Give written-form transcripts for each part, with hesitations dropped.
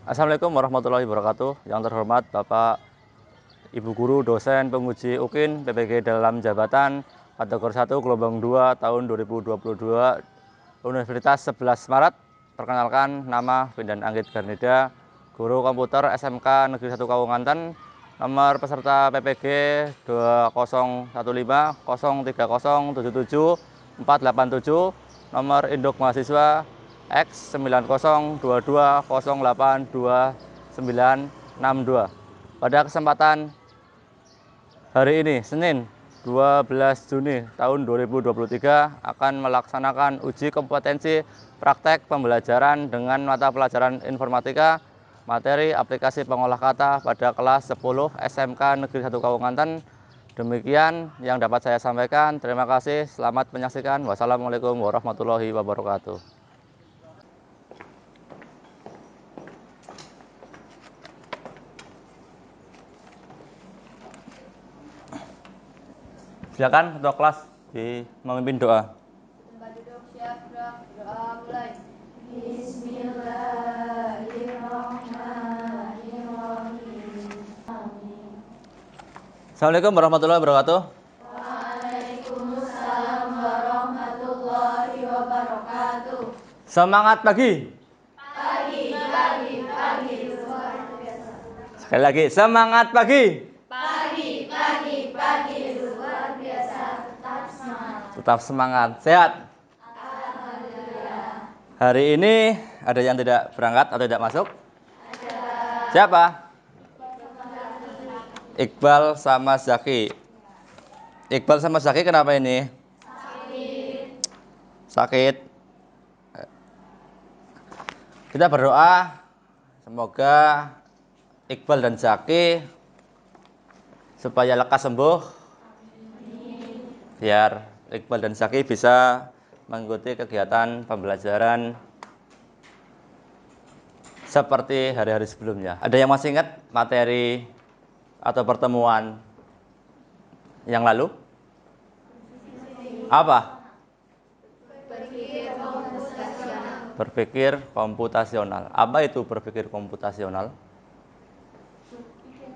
Assalamualaikum warahmatullahi wabarakatuh. Yang terhormat Bapak Ibu Guru, dosen, penguji UKIN, PPG dalam jabatan kategori 1 gelombang 2 tahun 2022 Universitas 11 Maret. Perkenalkan, nama Vindan Anggit Garnida, Guru Komputer SMK Negeri 1 Kawunganten. Nomor peserta PPG 2015 03077 487. Nomor induk mahasiswa X 9022082962. Pada kesempatan hari ini, Senin 12 Juni tahun 2023, akan melaksanakan uji kompetensi praktek pembelajaran dengan mata pelajaran informatika, materi aplikasi pengolah kata pada kelas 10 SMK Negeri 1 Kawunganten. Demikian yang dapat saya sampaikan. Terima kasih, selamat menyaksikan. Wassalamualaikum warahmatullahi wabarakatuh. Silakan ketua kelas memimpin doa. Tempat duduk siap, doa mulai. Bismillahirrahmanirrahim. Assalamualaikum warahmatullahi wabarakatuh. Waalaikumsalam warahmatullahi wabarakatuh. Semangat pagi. Pagi, luar biasa. Sekali lagi, semangat pagi. Pagi, luar biasa. Tetap semangat. Tetap semangat, sehat. Alhamdulillah. Hari ini ada yang tidak berangkat atau tidak masuk? Ada. Siapa? Iqbal sama Zaki. Iqbal sama Zaki kenapa ini? Sakit. Kita berdoa semoga Iqbal dan Zaki supaya lekas sembuh. Biar Iqbal dan Zaki bisa mengikuti kegiatan pembelajaran seperti hari-hari sebelumnya. Ada yang masih ingat materi atau pertemuan yang lalu? Apa? Berpikir komputasional. Apa itu berpikir komputasional?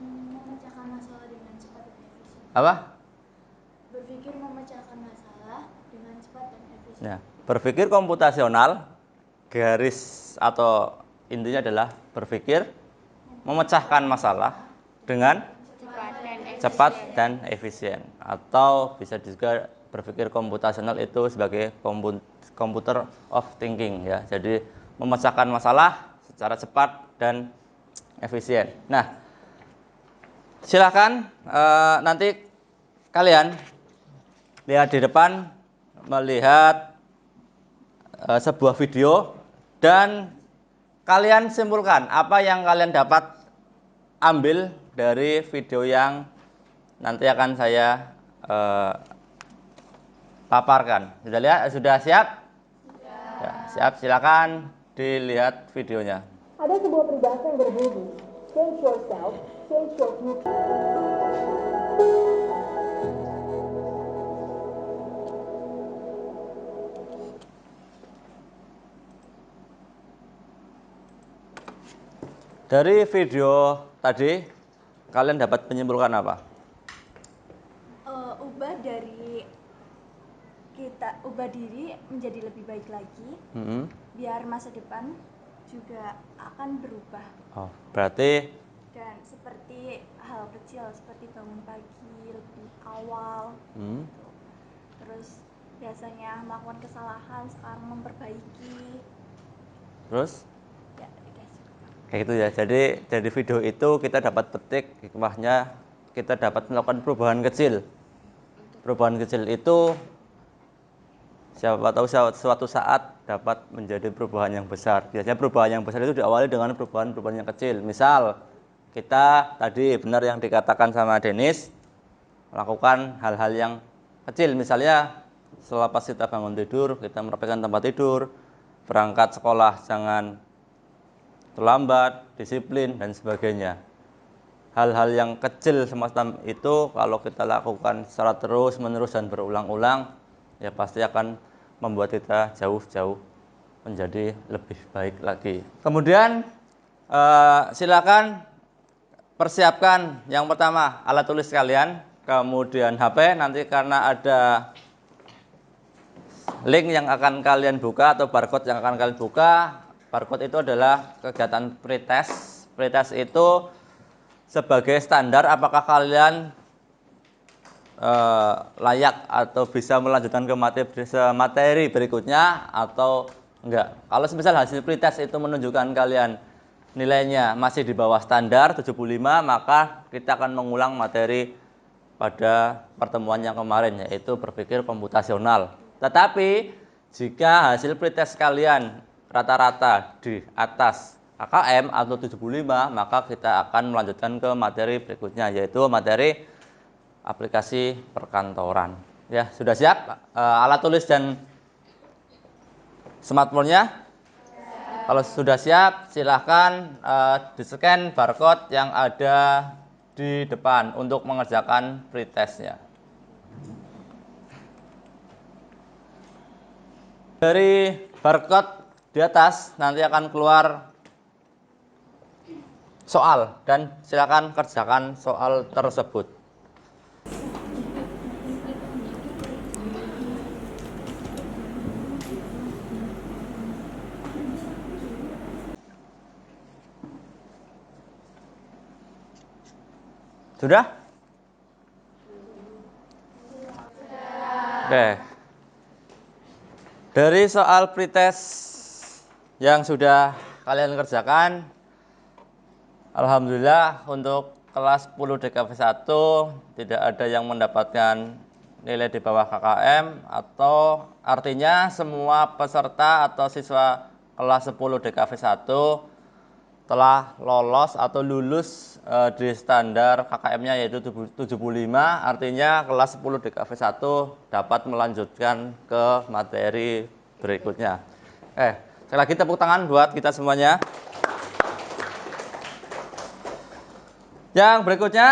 Memecahkan masalah dengan cepat dan efisien. Apa? Berpikir memecahkan masalah dengan cepat dan efisien. Ya, berpikir komputasional garis atau intinya adalah berpikir memecahkan masalah dengan cepat dan efisien, atau bisa juga berpikir komputasional itu sebagai computer of thinking ya. Jadi memecahkan masalah secara cepat dan efisien. Nah, silakan nanti kalian lihat di depan, melihat sebuah video dan kalian simpulkan apa yang kalian dapat ambil dari video yang nanti akan saya paparkan. Sudah lihat? Sudah siap? Sudah. Ya, siap. Silakan dilihat videonya. Ada sebuah peribahasa yang berbunyi, change yourself, change your future. Dari video tadi, kalian dapat menyimpulkan apa? Ubah diri menjadi lebih baik lagi, biar masa depan juga akan berubah. Oh, berarti Dan seperti hal kecil seperti bangun pagi lebih awal, gitu. Terus biasanya melakukan kesalahan sekarang memperbaiki. terus Ya, dikasih. kayak gitu ya. Jadi dari video itu kita dapat petik hikmahnya, kita dapat melakukan perubahan kecil. Perubahan kecil itu siapa tahu suatu saat dapat menjadi perubahan yang besar. Biasanya perubahan yang besar itu diawali dengan perubahan-perubahan yang kecil. Misal, kita tadi benar yang dikatakan sama Denis, melakukan hal-hal yang kecil. Misalnya, selepas kita bangun tidur, kita merapikan tempat tidur, berangkat sekolah jangan terlambat, disiplin, dan sebagainya. Hal-hal yang kecil semacam itu kalau kita lakukan secara terus-menerus dan berulang-ulang, ya pasti akan membuat kita jauh-jauh menjadi lebih baik lagi. Kemudian silakan persiapkan yang pertama alat tulis kalian, kemudian HP. Nanti karena ada link yang akan kalian buka atau barcode yang akan kalian buka, barcode itu adalah kegiatan pretest. Pretest itu sebagai standar apakah kalian layak atau bisa melanjutkan ke materi berikutnya atau enggak. Kalau semisal hasil pretest itu menunjukkan kalian nilainya masih di bawah standar 75, maka kita akan mengulang materi pada pertemuan yang kemarin, yaitu berpikir komputasional. Tetapi jika hasil pretest kalian rata-rata di atas KKM atau 75, maka kita akan melanjutkan ke materi berikutnya, yaitu materi aplikasi perkantoran. Ya, sudah siap alat tulis dan smartphone-nya? Kalau sudah siap, silahkan di-scan barcode yang ada di depan untuk mengerjakan pretest-nya. Dari barcode di atas nanti akan keluar soal dan silakan kerjakan soal tersebut. Sudah? Oke. Dari soal pretest yang sudah kalian kerjakan, alhamdulillah untuk kelas 10 DKV 1 tidak ada yang mendapatkan nilai di bawah KKM, atau artinya semua peserta atau siswa kelas 10 DKV 1 telah lolos atau lulus di standar KKM-nya yaitu 75, artinya kelas 10 DKV 1 dapat melanjutkan ke materi berikutnya. Sekali lagi tepuk tangan buat kita semuanya. Yang berikutnya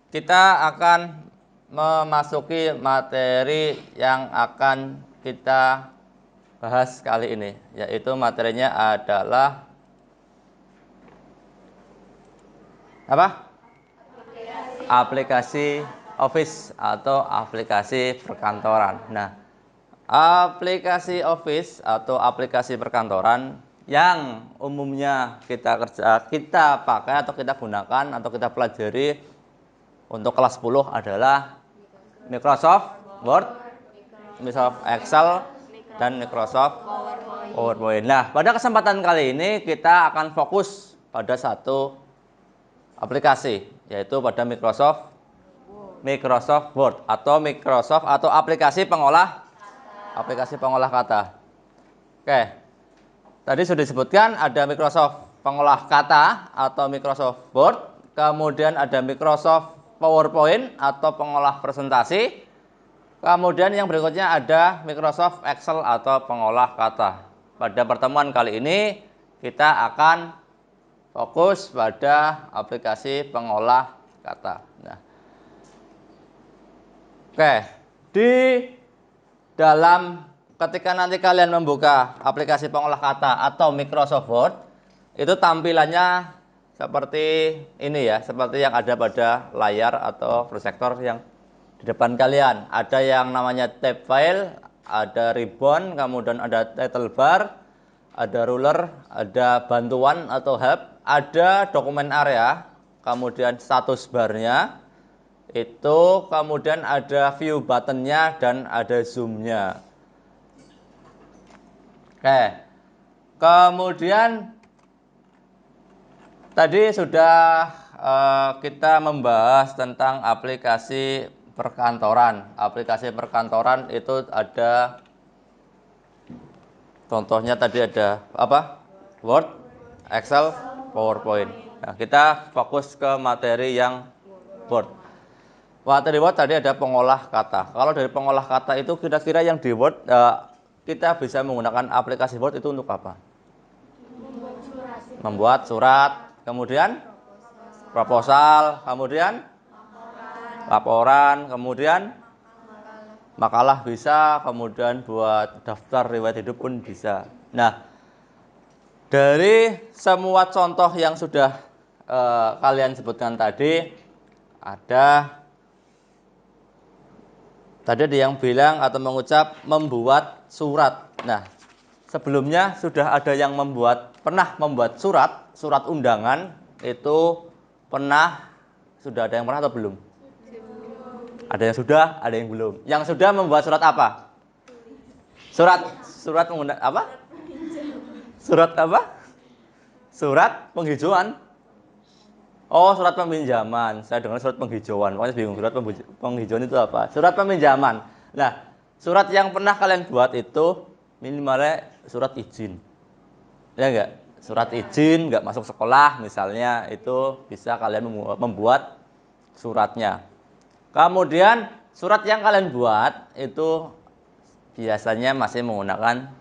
kita akan memasuki materi yang akan kita bahas kali ini, yaitu materinya adalah apa? Aplikasi Office atau aplikasi perkantoran. Nah, aplikasi Office atau aplikasi perkantoran yang umumnya kita pakai atau kita gunakan atau kita pelajari untuk kelas 10 adalah Microsoft Word, Microsoft Excel, dan Microsoft PowerPoint. Nah, pada kesempatan kali ini kita akan fokus pada satu aplikasi, yaitu pada Microsoft Word atau Microsoft atau aplikasi pengolah kata. Oke. Tadi sudah disebutkan ada Microsoft pengolah kata atau Microsoft Word, kemudian ada Microsoft PowerPoint atau pengolah presentasi, kemudian yang berikutnya ada Microsoft Excel atau pengolah kata. Pada pertemuan kali ini kita akan fokus pada aplikasi pengolah kata. Nah, oke, di dalam ketika nanti kalian membuka aplikasi pengolah kata atau Microsoft Word, Itu tampilannya seperti ini ya, seperti yang ada pada layar atau proyektor yang di depan kalian. Ada yang namanya tab file, ada ribbon, kemudian ada title bar, ada ruler, ada bantuan atau help, ada dokumen area, kemudian status barnya, itu kemudian ada view buttonnya dan ada zoomnya. Oke, kemudian tadi sudah kita membahas tentang aplikasi perkantoran. Aplikasi perkantoran itu ada contohnya tadi ada apa? Word, Excel, PowerPoint. Nah, kita fokus ke materi yang Word. Materi Word tadi ada pengolah kata. Kalau dari pengolah kata itu kira-kira yang di Word kita bisa menggunakan aplikasi Word itu untuk apa? Membuat surat. Kemudian proposal, kemudian laporan, kemudian makalah bisa, kemudian buat daftar riwayat hidup pun bisa. Nah, dari semua contoh yang sudah kalian sebutkan tadi, ada yang bilang atau mengucap membuat surat. Nah, sebelumnya sudah ada yang pernah membuat surat undangan itu sudah ada yang pernah atau belum? Ada yang sudah, ada yang belum. Yang sudah membuat surat apa? Surat menggunakan apa? Surat apa? Surat penghijauan. Oh, surat peminjaman. Saya dengar surat penghijauan. Pokoknya bingung surat penghijauan itu apa? Surat peminjaman. Nah, surat yang pernah kalian buat itu minimalnya surat izin. Ya enggak? Surat izin enggak masuk sekolah misalnya, itu bisa kalian membuat suratnya. Kemudian surat yang kalian buat itu biasanya masih menggunakan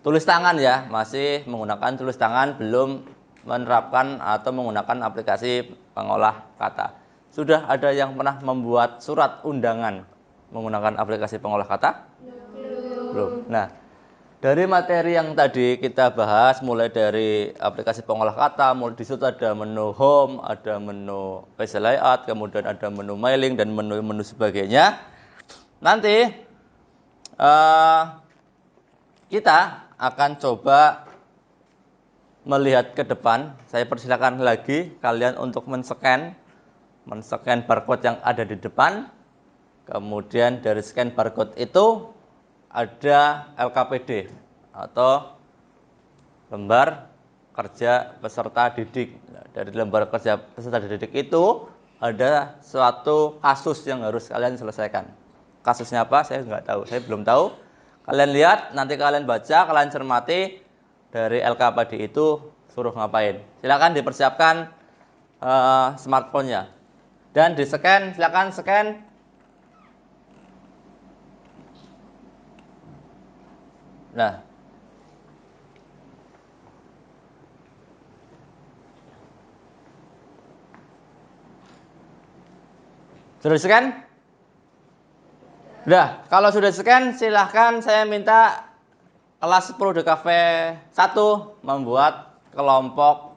tulis tangan ya, masih menggunakan tulis tangan, belum menerapkan atau menggunakan aplikasi pengolah kata. Sudah ada yang pernah membuat surat undangan menggunakan aplikasi pengolah kata? Belum. Nah, dari materi yang tadi kita bahas, mulai dari aplikasi pengolah kata, mulai di situ ada menu home, ada menu page layout, kemudian ada menu mailing dan menu-menu sebagainya. Nanti kita akan coba melihat ke depan. Saya persilakan lagi kalian untuk men-scan barcode yang ada di depan. Kemudian dari scan barcode itu ada LKPD atau lembar kerja peserta didik. Nah, dari lembar kerja peserta didik itu ada suatu kasus yang harus kalian selesaikan. Kasusnya apa? Saya nggak tahu. Saya belum tahu. Kalian lihat, nanti kalian baca, kalian cermati dari LKPD itu suruh ngapain. Silakan dipersiapkan smartphone-nya dan di scan. Silakan scan. Nah, sudah scan? Nah, kalau sudah scan, silahkan saya minta kelas 10 DKV 1 membuat kelompok.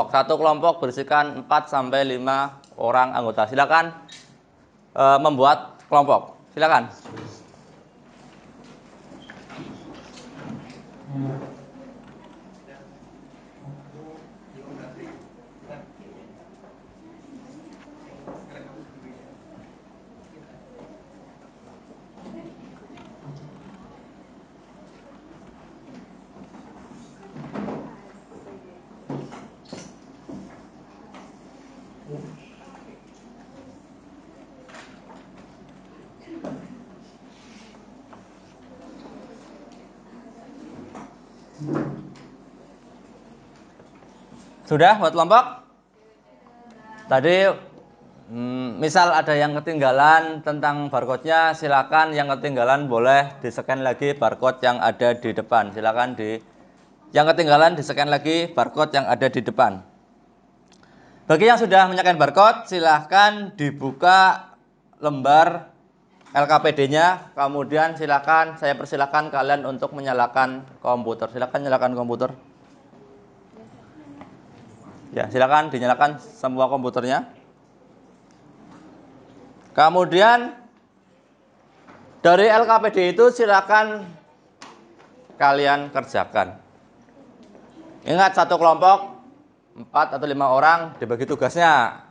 Satu kelompok berisikan 4 sampai 5 orang anggota. Silakan membuat kelompok. Silakan. Sudah buat kelompok? Tadi misal ada yang ketinggalan tentang barcode-nya, silakan yang ketinggalan boleh di-scan lagi barcode yang ada di depan. Silakan yang ketinggalan di-scan lagi barcode yang ada di depan. Bagi yang sudah menyalakan barcode, silahkan dibuka lembar LKPD-nya. Kemudian saya persilakan kalian untuk menyalakan komputer. Silakan nyalakan komputer. Ya, silakan dinyalakan semua komputernya. Kemudian dari LKPD itu silakan kalian kerjakan. Ingat, satu kelompok 4 atau 5 orang dibagi tugasnya.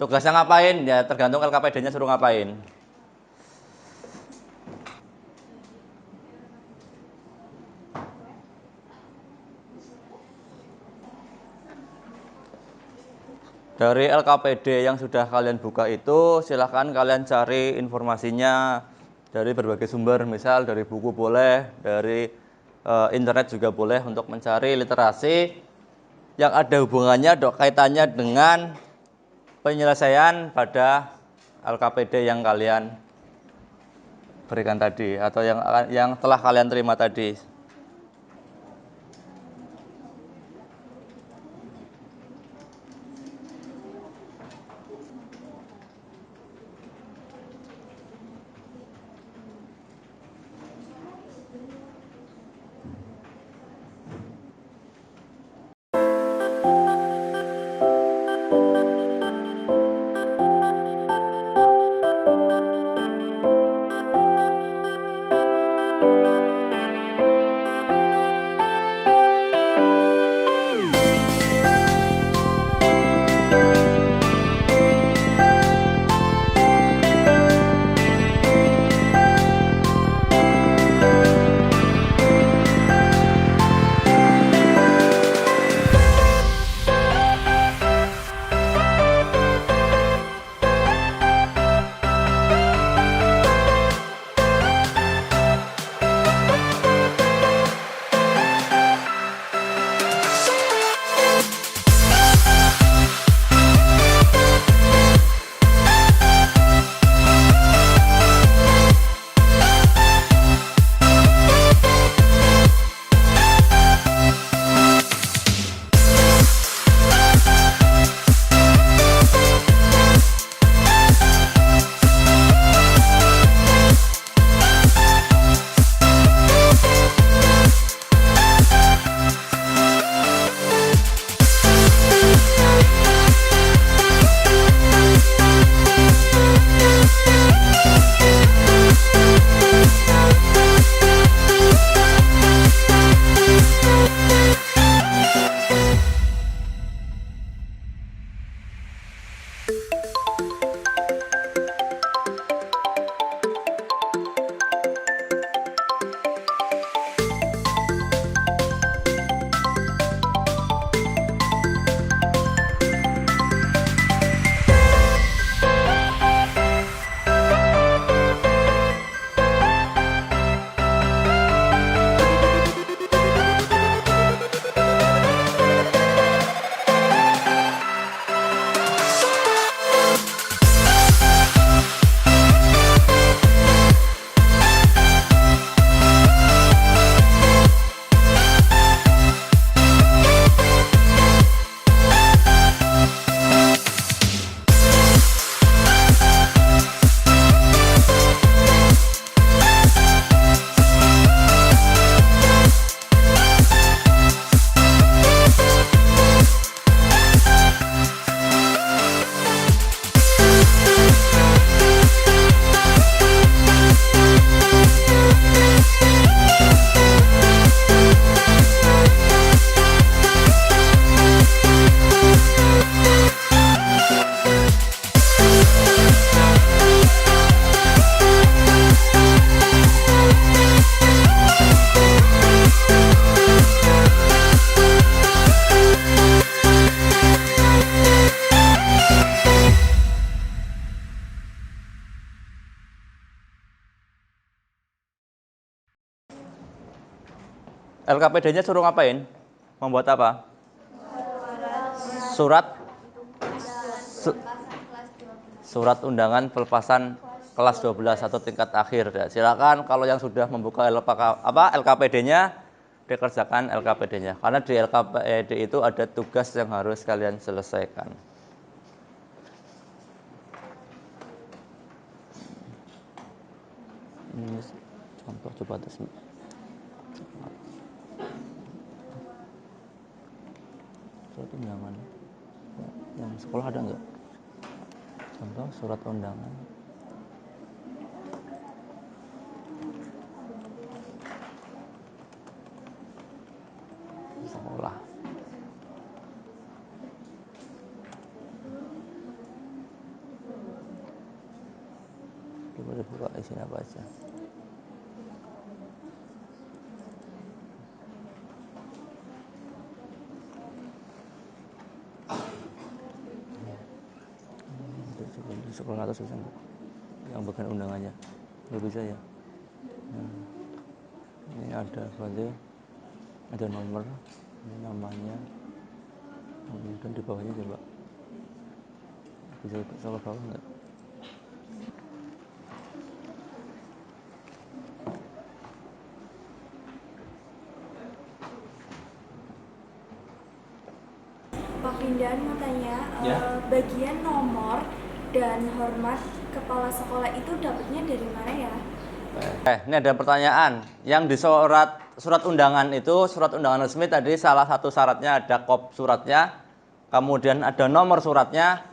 Tugasnya ngapain? Ya tergantung LKPD-nya suruh ngapain. Dari LKPD yang sudah kalian buka itu, silahkan kalian cari informasinya dari berbagai sumber, misal dari buku boleh, dari internet juga boleh, untuk mencari literasi yang ada hubungannya, kaitannya dengan penyelesaian pada LKPD yang kalian berikan tadi, atau yang telah kalian terima tadi. LKPD-nya suruh ngapain? Membuat apa? Surat surat undangan pelepasan kelas 12 atau tingkat akhir. Ya, silakan kalau yang sudah membuka LKPD-nya, dikerjakan LKPD-nya. Karena di LKPD itu ada tugas yang harus kalian selesaikan. Ini contoh coba tes. Surat undangan. sekolah ada nggak? Contoh surat undangan. Sekolah. Coba dibuka isinya apa aja. Di sekolah atas bisa nggak? Yang bagian undangannya nggak bisa ya. Ini ada berarti ada nomor, ini namanya, kemudian di bawahnya coba bisa ke bawah nggak? Pak Vindan mau tanya, bagian nomor dan hormat kepala sekolah itu dapatnya dari mana ya? Ini ada pertanyaan. Yang di surat undangan itu, surat undangan resmi tadi salah satu syaratnya ada kop suratnya, kemudian ada nomor suratnya,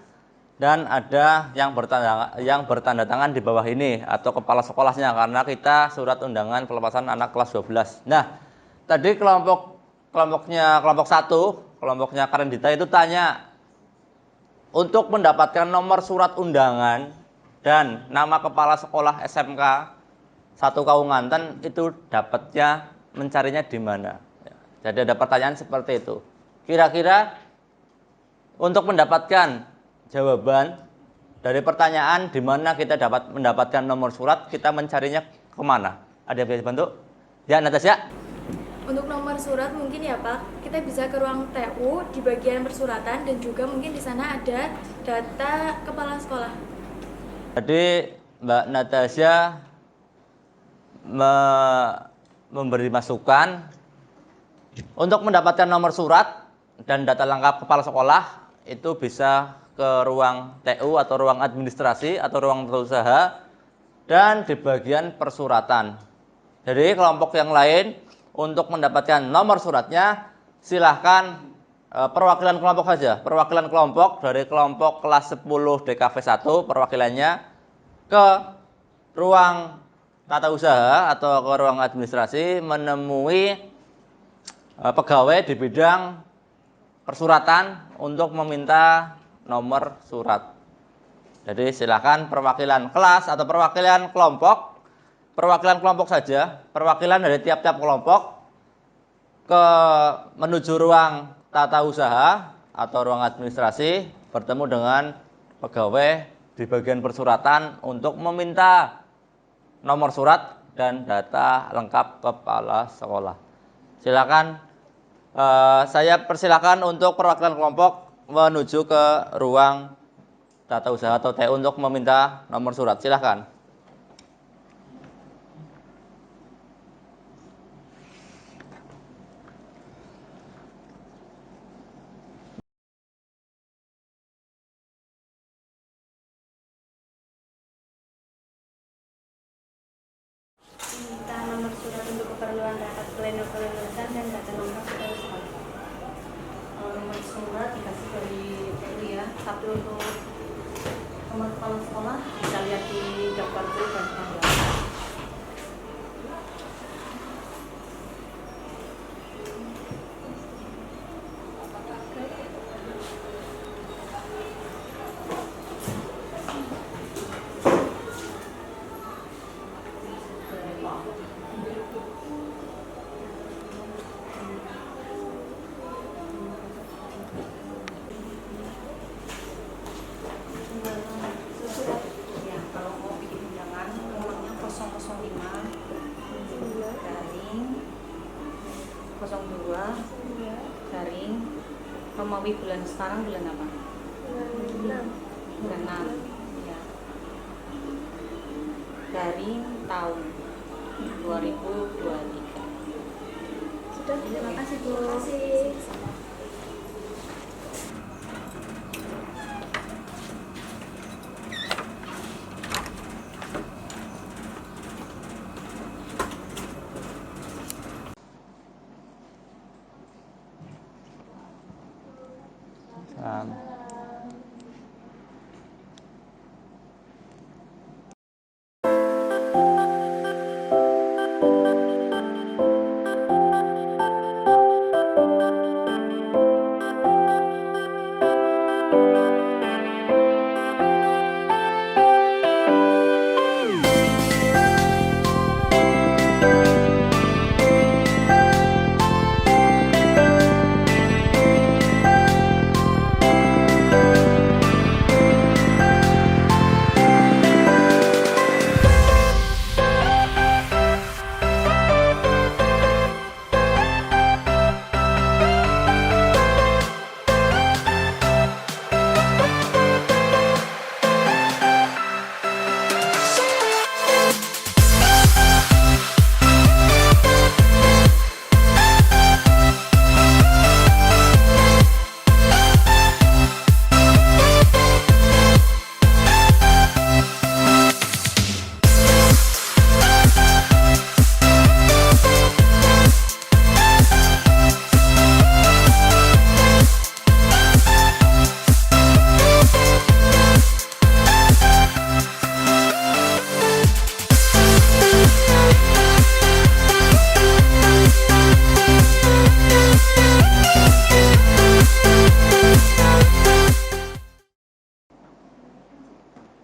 dan ada yang bertanda tangan di bawah ini atau kepala sekolahnya, karena kita surat undangan pelepasan anak kelas 12. Nah, tadi kelompok 1, kelompoknya Karendita itu tanya untuk mendapatkan nomor surat undangan dan nama kepala sekolah SMK 1 Kaunganten itu dapatnya mencarinya di mana? Jadi ada pertanyaan seperti itu. Kira-kira untuk mendapatkan jawaban dari pertanyaan di mana kita dapat mendapatkan nomor surat, kita mencarinya kemana? Ada yang bisa bantu? Ya, Natasha. Untuk nomor surat mungkin ya Pak, kita bisa ke ruang TU di bagian persuratan dan juga mungkin di sana ada data kepala sekolah. Jadi Mbak Natasha memberi masukan untuk mendapatkan nomor surat dan data lengkap kepala sekolah itu bisa ke ruang TU atau ruang administrasi atau ruang tata usaha dan di bagian persuratan. Jadi kelompok yang lain untuk mendapatkan nomor suratnya silahkan perwakilan kelompok saja. Perwakilan kelompok dari kelompok kelas 10 DKV 1 perwakilannya ke ruang tata usaha atau ke ruang administrasi menemui pegawai di bidang persuratan untuk meminta nomor surat. Jadi silakan perwakilan kelas atau perwakilan kelompok saja, perwakilan dari tiap-tiap kelompok menuju ruang tata usaha atau ruang administrasi bertemu dengan pegawai di bagian persuratan untuk meminta nomor surat dan data lengkap kepala sekolah. Silakan, saya persilakan untuk perwakilan kelompok menuju ke ruang tata usaha atau TU untuk meminta nomor surat. Silakan. Minta nomor surat untuk keperluan rapat pleno kelulusan dan data nomor kepala sekolah. Nomor surat dikasih dari TU ya, tapi untuk nomor kepala sekolah bisa lihat di daftar dan tanggal. Ya, kalau mau bikin undangan nomornya 005 garing 02 garing Romawi bulan sekarang bulan apa? Bulan 6 ya. Garing tahun 2023. Sudah, terima kasih Bu. Terima kasih. Salam.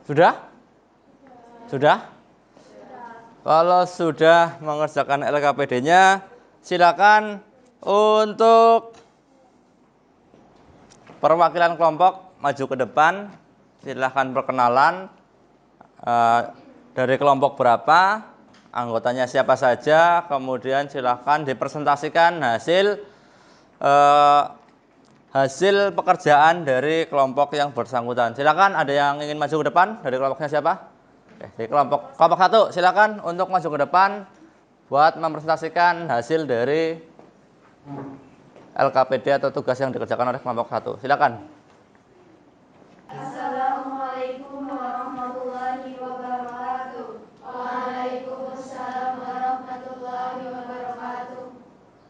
Sudah? Sudah? Kalau sudah mengerjakan LKPD-nya, silakan untuk perwakilan kelompok maju ke depan. Silakan perkenalan dari kelompok berapa, anggotanya siapa saja, kemudian silakan dipresentasikan hasil pekerjaan dari kelompok yang bersangkutan. Silakan, ada yang ingin maju ke depan dari kelompoknya siapa? Oke, dari kelompok 1 silakan untuk maju ke depan buat mempresentasikan hasil dari LKPD atau tugas yang dikerjakan oleh kelompok 1. Silakan. Assalamualaikum warahmatullahi wabarakatuh. Waalaikumsalam warahmatullahi wabarakatuh.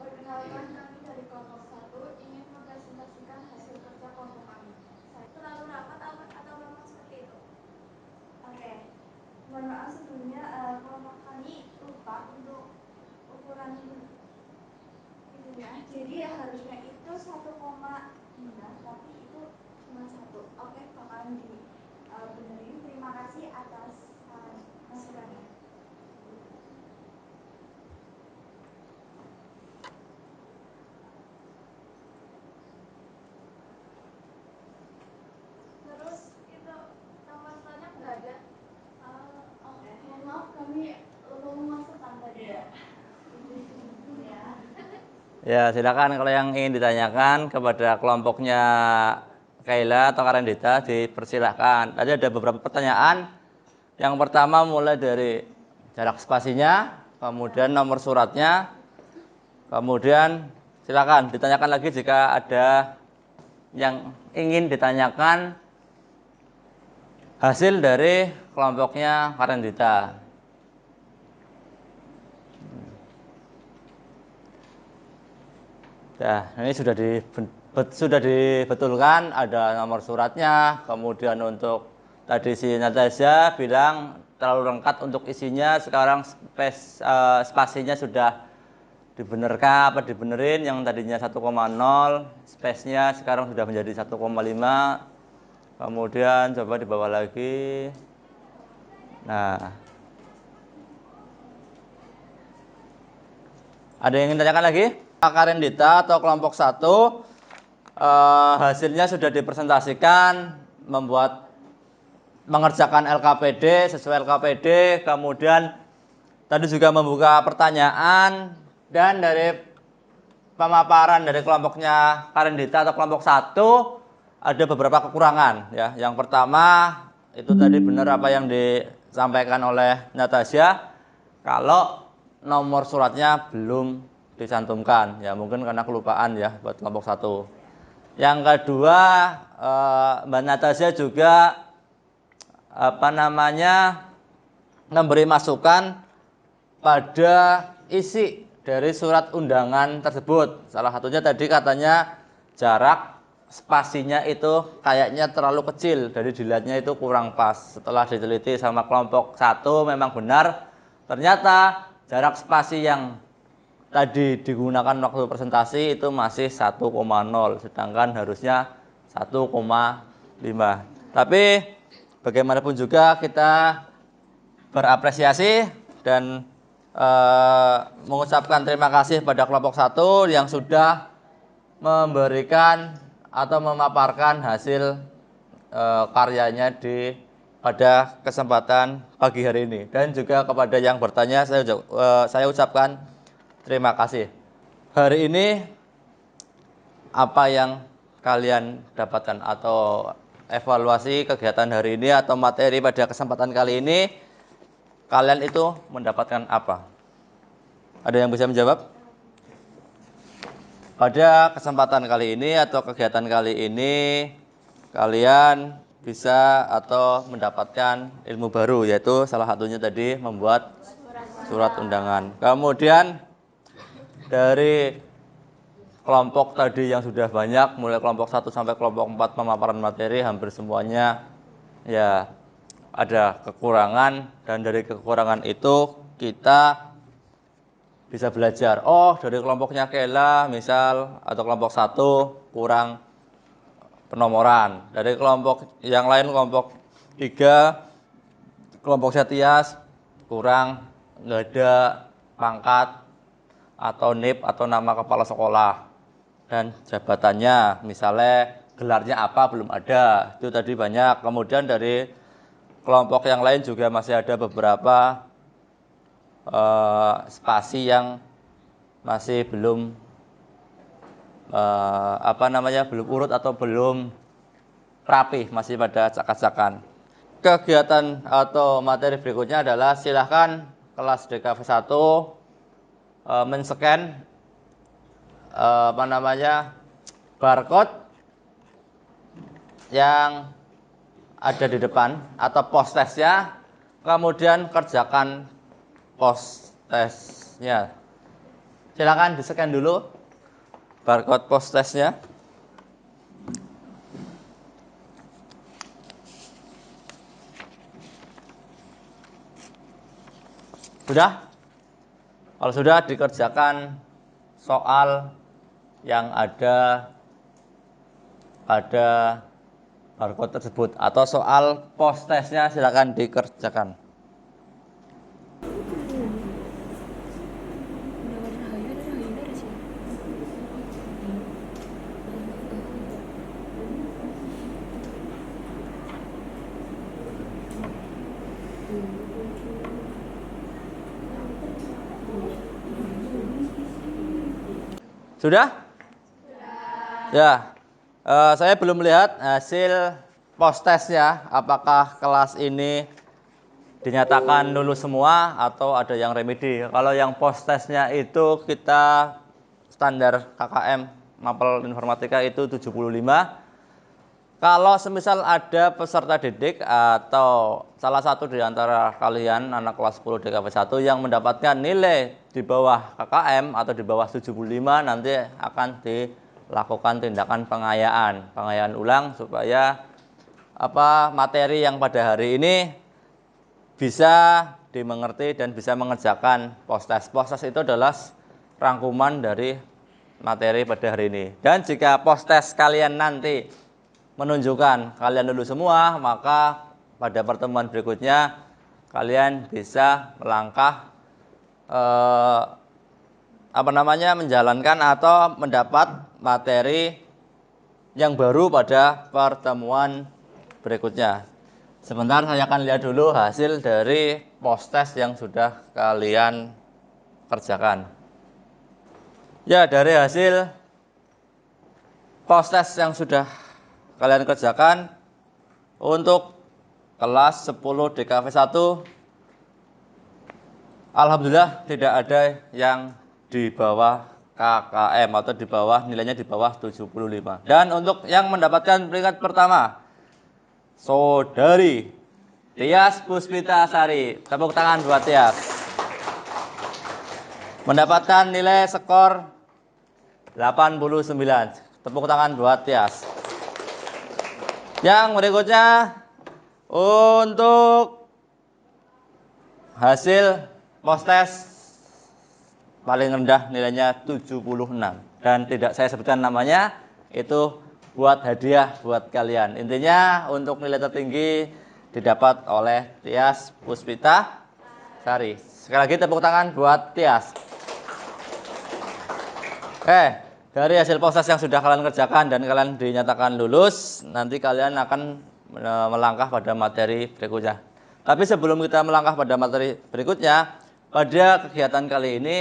Perkenalkan, kami dari kelompok 1 ingin mempresentasikan hasil kerja kelompok kami. Saya terlalu rapat atau memang seperti itu? Oke. Mohon maaf sebelumnya, kelompok kami lupa untuk ukuran itunya. Jadi harusnya itu 1,5, tapi itu cuma 1. Oke, bakalan dibenerin. Terima kasih atas masukannya. Terus itu nomor soalnya nggak ada. Oke, mohon maaf kami lupa memasukkan tadi ya. Ya, silakan kalau yang ingin ditanyakan kepada kelompoknya Kaila atau Karendita dipersilahkan. Tadi ada beberapa pertanyaan. Yang pertama mulai dari jarak spasinya, kemudian nomor suratnya, kemudian silakan ditanyakan lagi jika ada yang ingin ditanyakan hasil dari kelompoknya Karendita. Ya, ini sudah dibetulkan, ada nomor suratnya, kemudian untuk tadi si Natasha bilang terlalu lengkap untuk isinya, sekarang spasinya sudah dibenerin, yang tadinya 1,0, space-nya sekarang sudah menjadi 1,5. Kemudian coba di bawah lagi. Nah, ada yang ingin tanyakan lagi? Karendita atau kelompok 1 hasilnya sudah dipresentasikan, mengerjakan LKPD sesuai LKPD, kemudian tadi juga membuka pertanyaan, dan dari pemaparan dari kelompoknya Karendita atau kelompok 1 ada beberapa kekurangan ya. Yang pertama itu tadi benar apa yang disampaikan oleh Natasha, kalau nomor suratnya belum dicantumkan ya, mungkin karena kelupaan ya buat kelompok 1. Yang kedua, Mbak Natasha juga memberi masukan pada isi dari surat undangan tersebut. Salah satunya tadi katanya jarak spasinya itu kayaknya terlalu kecil, jadi dilihatnya itu kurang pas. Setelah diteliti sama kelompok 1 memang benar, ternyata jarak spasi yang tadi digunakan waktu presentasi itu masih 1,0, sedangkan harusnya 1,5. Tapi bagaimanapun juga kita berapresiasi dan mengucapkan terima kasih pada kelompok 1 yang sudah memberikan atau memaparkan hasil karyanya pada kesempatan pagi hari ini. Dan juga kepada yang bertanya saya ucapkan terima kasih. Hari ini apa yang kalian dapatkan atau evaluasi kegiatan hari ini atau materi pada kesempatan kali ini, kalian itu mendapatkan apa? Ada yang bisa menjawab? Pada kesempatan kali ini atau kegiatan kali ini, kalian bisa atau mendapatkan ilmu baru, yaitu salah satunya tadi membuat surat undangan. Kemudian dari kelompok tadi yang sudah banyak, mulai kelompok 1 sampai kelompok 4 pemaparan materi, hampir semuanya ya ada kekurangan, dan dari kekurangan itu kita bisa belajar. Oh, dari kelompoknya Kela misal atau kelompok 1 kurang penomoran. Dari kelompok yang lain, kelompok 3 kelompok Tias kurang, nggak ada pangkat atau NIP atau nama kepala sekolah, dan jabatannya misalnya gelarnya apa belum ada, itu tadi banyak. Kemudian dari kelompok yang lain juga masih ada beberapa spasi yang masih belum belum urut atau belum rapi, masih pada acak-acakan. Kegiatan atau materi berikutnya adalah silahkan kelas DKV 1 men-scan barcode yang ada di depan atau post testnya, kemudian kerjakan post testnya. Silakan di-scan dulu barcode post testnya. Sudah? Kalau sudah, dikerjakan soal yang ada pada barcode tersebut atau soal post testnya, silakan dikerjakan. Sudah? Ya, saya belum melihat hasil post testnya, apakah kelas ini dinyatakan lulus semua atau ada yang remedi. Kalau yang post testnya itu kita standar KKM Mapel Informatika itu 75. Kalau semisal ada peserta didik atau salah satu di antara kalian anak kelas 10 DKV 1 yang mendapatkan nilai di bawah KKM atau di bawah 75, nanti akan dilakukan tindakan pengayaan ulang supaya materi yang pada hari ini bisa dimengerti dan bisa mengerjakan post test. Post test itu adalah rangkuman dari materi pada hari ini. Dan jika post test kalian nanti menunjukkan kalian lulus semua, maka pada pertemuan berikutnya kalian bisa melangkah menjalankan atau mendapat materi yang baru pada pertemuan berikutnya. Sebentar, saya akan lihat dulu hasil dari post test yang sudah kalian kerjakan. Ya, dari hasil post test yang sudah kalian kerjakan untuk kelas 10 DKV 1, alhamdulillah tidak ada yang di bawah KKM atau di bawah nilainya di bawah 75. Dan untuk yang mendapatkan peringkat pertama, Saudari Tias Puspita Sari. Tepuk tangan buat Tias. Mendapatkan nilai skor 89. Tepuk tangan buat Tias. Yang berikutnya untuk hasil post test paling rendah nilainya 76 dan tidak saya sebutkan namanya, itu buat hadiah buat kalian. Intinya untuk nilai tertinggi didapat oleh Tias Puspita Sari. Sekali lagi tepuk tangan buat Tias. Dari hasil post test yang sudah kalian kerjakan dan kalian dinyatakan lulus, nanti kalian akan melangkah pada materi berikutnya. Tapi sebelum kita melangkah pada materi berikutnya, pada kegiatan kali ini,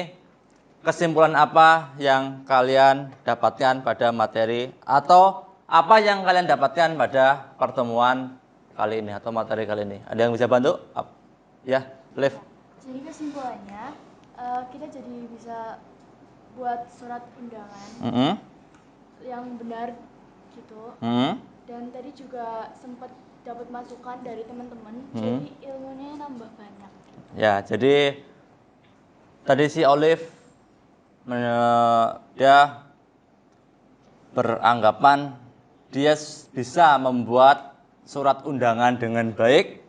kesimpulan apa yang kalian dapatkan pada materi atau apa yang kalian dapatkan pada pertemuan kali ini atau materi kali ini? Ada yang bisa bantu? Ya, Liv. Jadi kesimpulannya, kita jadi bisa buat surat undangan yang benar gitu. Dan tadi juga sempat dapat masukan dari teman-teman, jadi ilmunya nambah banyak. Ya, jadi tadi si Olive dia beranggapan dia bisa membuat surat undangan dengan baik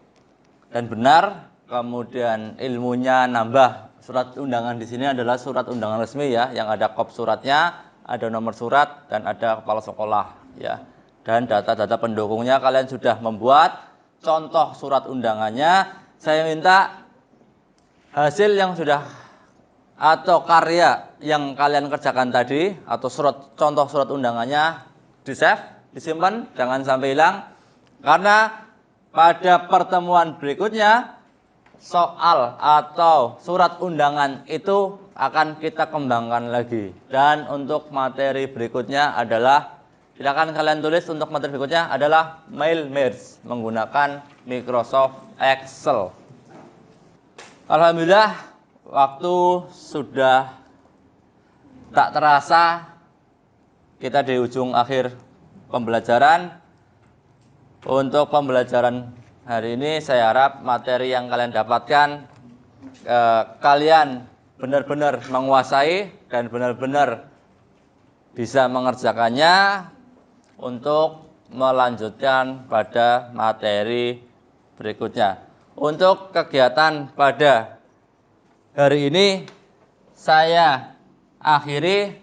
dan benar, kemudian ilmunya nambah. Surat undangan di sini adalah surat undangan resmi ya, yang ada kop suratnya, ada nomor surat dan ada kepala sekolah ya. Dan data-data pendukungnya kalian sudah membuat contoh surat undangannya saya minta hasil yang sudah atau karya yang kalian kerjakan tadi atau contoh surat undangannya di-save, disimpan, jangan sampai hilang. Karena pada pertemuan berikutnya soal atau surat undangan itu akan kita kembangkan lagi. Dan untuk materi berikutnya adalah, silakan kalian tulis untuk materi berikutnya adalah mail merge menggunakan Microsoft Excel. Alhamdulillah waktu sudah tak terasa, kita di ujung akhir pembelajaran. Untuk pembelajaran hari ini saya harap materi yang kalian dapatkan kalian benar-benar menguasai dan benar-benar bisa mengerjakannya untuk melanjutkan pada materi berikutnya. Untuk kegiatan pada hari ini saya akhiri.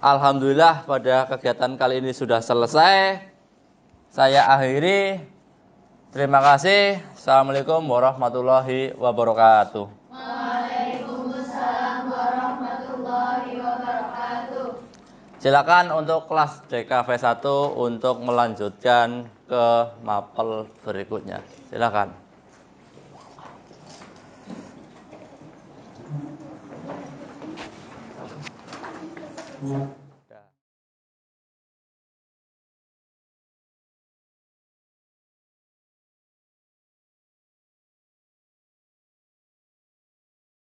Alhamdulillah pada kegiatan kali ini sudah selesai. Saya akhiri. Terima kasih. Assalamualaikum warahmatullahi wabarakatuh. Waalaikumsalam warahmatullahi wabarakatuh. Silakan untuk kelas DKV 1 untuk melanjutkan ke mapel berikutnya. Silakan. Yeah.